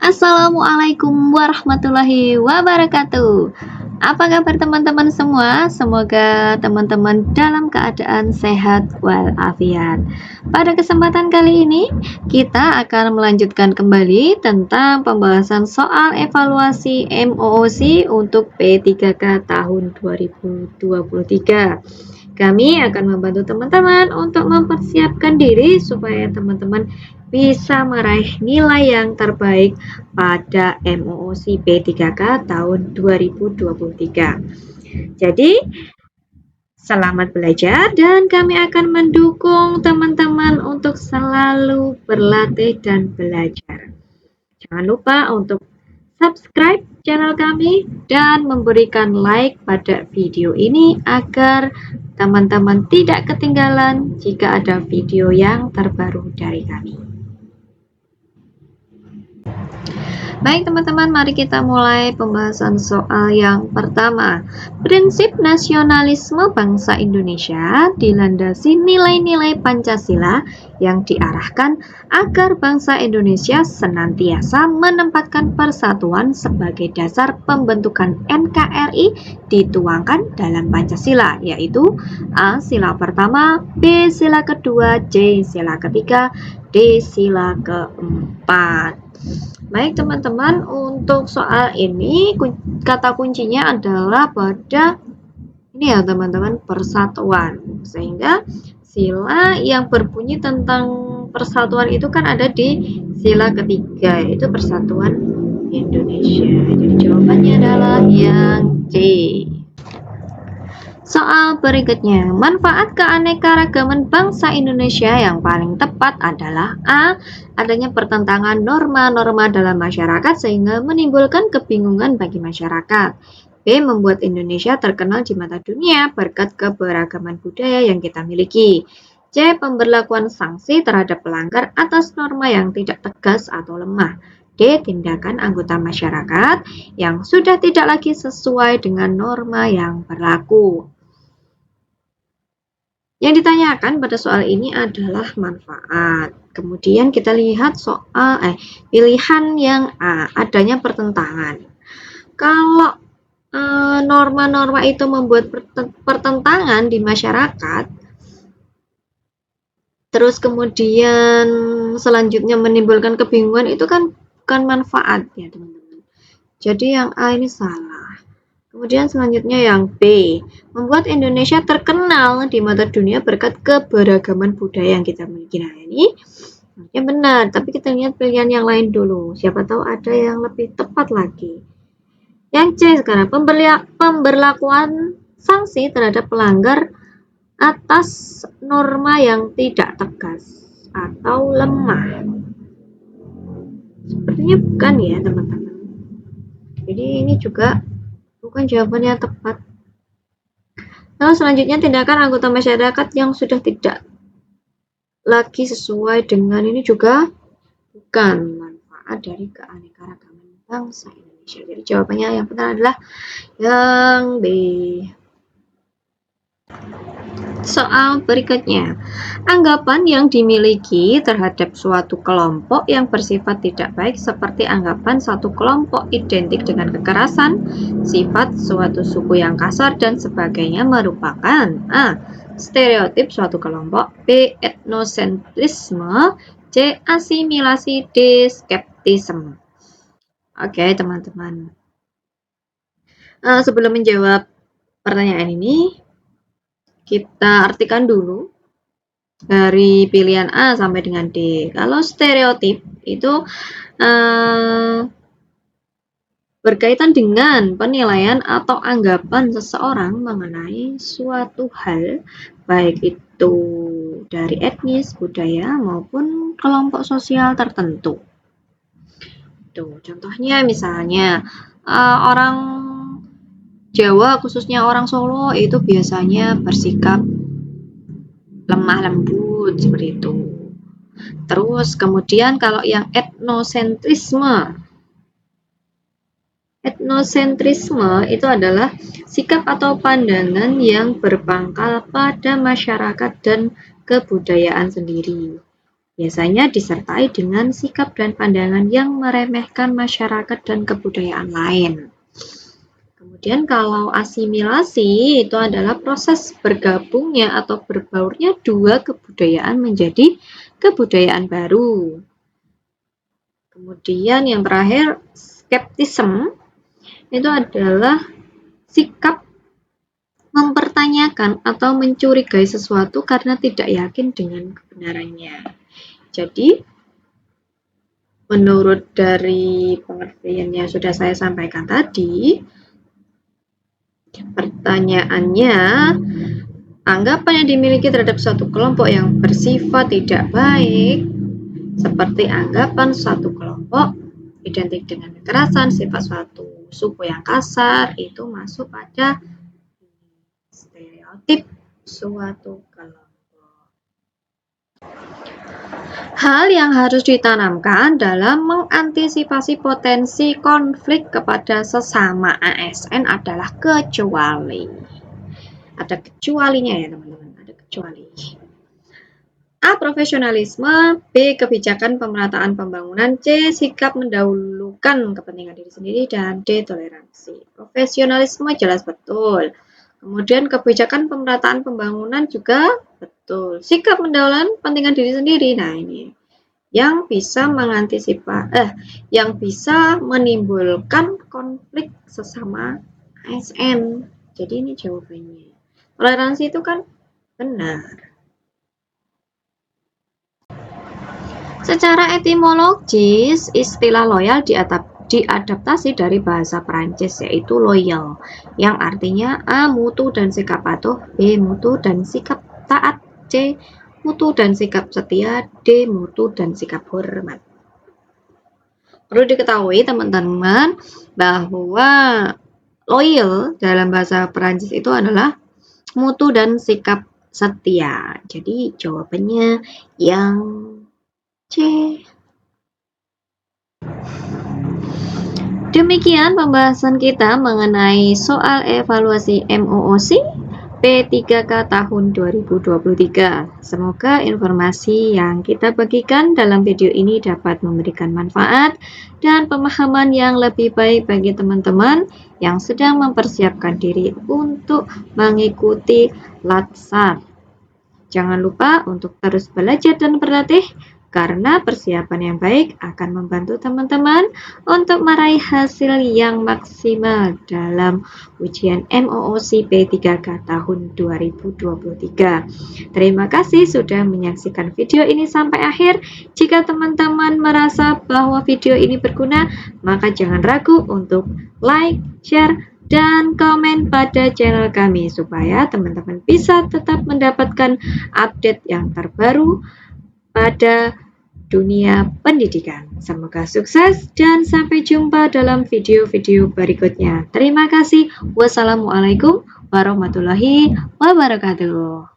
Assalamualaikum warahmatullahi wabarakatuh. Apa kabar teman-teman semua? Semoga teman-teman dalam keadaan sehat walafiat. Pada kesempatan kali ini, kita akan melanjutkan kembali tentang pembahasan soal evaluasi MOOC untuk P3K tahun 2023. Kami akan membantu teman-teman untuk mempersiapkan diri supaya teman-teman bisa meraih nilai yang terbaik pada MOOC P3K tahun 2023. Jadi, selamat belajar dan kami akan mendukung teman-teman untuk selalu berlatih dan belajar. Jangan lupa untuk subscribe channel kami dan memberikan like pada video ini agar teman-teman tidak ketinggalan jika ada video yang terbaru dari kami. Baik teman-teman, mari kita mulai pembahasan soal yang pertama. Prinsip nasionalisme bangsa Indonesia dilandasi nilai-nilai Pancasila yang diarahkan agar bangsa Indonesia senantiasa menempatkan persatuan sebagai dasar pembentukan NKRI dituangkan dalam Pancasila, yaitu A. Sila pertama, B. Sila kedua, C. Sila ketiga, D. Sila keempat. Baik teman-teman, untuk soal ini kata kuncinya adalah pada ini ya teman-teman, persatuan. Sehingga sila yang berbunyi tentang persatuan itu kan ada di sila ketiga, yaitu persatuan Indonesia. Jadi jawabannya adalah yang C. Soal berikutnya, manfaat keanekaragaman bangsa Indonesia yang paling tepat adalah A. Adanya pertentangan norma-norma dalam masyarakat sehingga menimbulkan kebingungan bagi masyarakat. B. Membuat Indonesia terkenal di mata dunia berkat keberagaman budaya yang kita miliki. C. Pemberlakuan sanksi terhadap pelanggar atas norma yang tidak tegas atau lemah. D. Tindakan anggota masyarakat yang sudah tidak lagi sesuai dengan norma yang berlaku. Yang ditanyakan pada soal ini adalah manfaat. Kemudian kita lihat soal pilihan yang A, adanya pertentangan. Kalau norma-norma itu membuat pertentangan di masyarakat, terus kemudian selanjutnya menimbulkan kebingungan, itu kan bukan manfaat ya teman-teman. Jadi yang A ini salah. Kemudian selanjutnya yang B, membuat Indonesia terkenal di mata dunia berkat keberagaman budaya yang kita miliki. Nah ini yang benar, tapi kita lihat pilihan yang lain dulu. Siapa tahu ada yang lebih tepat lagi. Yang C sekarang, pemberlakuan sanksi terhadap pelanggar atas norma yang tidak tegas atau lemah. Sepertinya bukan ya teman-teman. Jadi ini juga bukan jawabannya tepat. Lalu selanjutnya tindakan anggota masyarakat yang sudah tidak lagi sesuai dengan ini juga bukan manfaat dari keanekaragaman bangsa Indonesia. Jadi jawabannya yang benar adalah yang B. Soal berikutnya, anggapan yang dimiliki terhadap suatu kelompok yang bersifat tidak baik seperti anggapan satu kelompok identik dengan kekerasan, sifat suatu suku yang kasar dan sebagainya merupakan A. Stereotip suatu kelompok, B. Etnosentrisme, C. Asimilasi, D. Skeptisme. Oke teman-teman, sebelum menjawab pertanyaan ini, kita artikan dulu dari pilihan A sampai dengan D. Kalau stereotip itu berkaitan dengan penilaian atau anggapan seseorang mengenai suatu hal, baik itu dari etnis, budaya, maupun kelompok sosial tertentu. Tuh, contohnya misalnya orang Jawa, khususnya orang Solo, itu biasanya bersikap lemah lembut seperti itu. Terus kemudian kalau yang etnosentrisme itu adalah sikap atau pandangan yang berpangkal pada masyarakat dan kebudayaan sendiri. biasanya disertai dengan sikap dan pandangan yang meremehkan masyarakat dan kebudayaan lain. Kemudian kalau asimilasi itu adalah proses bergabungnya atau berbaurnya dua kebudayaan menjadi kebudayaan baru. Kemudian yang terakhir, skeptism itu adalah sikap mempertanyakan atau mencurigai sesuatu karena tidak yakin dengan kebenarannya. Jadi, menurut dari pengertian yang sudah saya sampaikan tadi, pertanyaannya, anggapan yang dimiliki terhadap suatu kelompok yang bersifat tidak baik, seperti anggapan suatu kelompok identik dengan kekerasan, sifat suatu suku yang kasar, itu masuk pada stereotip suatu kelompok. Hal yang harus ditanamkan dalam mengantisipasi potensi konflik kepada sesama ASN adalah kecuali. Ada kecualinya ya teman-teman, ada kecuali. A. Profesionalisme. B. Kebijakan pemerataan pembangunan. C. Sikap mendahulukan kepentingan diri sendiri. Dan D. Toleransi. Profesionalisme jelas betul. Kemudian kebijakan pemerataan pembangunan juga betul. Sikap mendahulukan kepentingan diri sendiri. Nah ini yang bisa yang bisa menimbulkan konflik sesama ASN. Jadi ini jawabannya. Toleransi itu kan benar. Secara etimologis, istilah loyal diadaptasi dari bahasa Perancis yaitu loyal, yang artinya A. mutu dan sikap patuh, B. mutu dan sikap taat, C. mutu dan sikap setia, D. mutu dan sikap hormat. Perlu diketahui teman-teman bahwa loyal dalam bahasa Perancis itu adalah mutu dan sikap setia. Jadi jawabannya yang C. Demikian pembahasan kita mengenai soal evaluasi MOOC P3K tahun 2023. Semoga informasi yang kita bagikan dalam video ini dapat memberikan manfaat dan pemahaman yang lebih baik bagi teman-teman yang sedang mempersiapkan diri untuk mengikuti Latsar. Jangan lupa untuk terus belajar dan berlatih, karena persiapan yang baik akan membantu teman-teman untuk meraih hasil yang maksimal dalam ujian MOOC P3K tahun 2023. Terima kasih sudah menyaksikan video ini sampai akhir. Jika teman-teman merasa bahwa video ini berguna, maka jangan ragu untuk like, share, dan komen pada channel kami supaya teman-teman bisa tetap mendapatkan update yang terbaru pada dunia pendidikan. Semoga sukses dan sampai jumpa dalam video-video berikutnya. Terima kasih. Wassalamualaikum warahmatullahi wabarakatuh.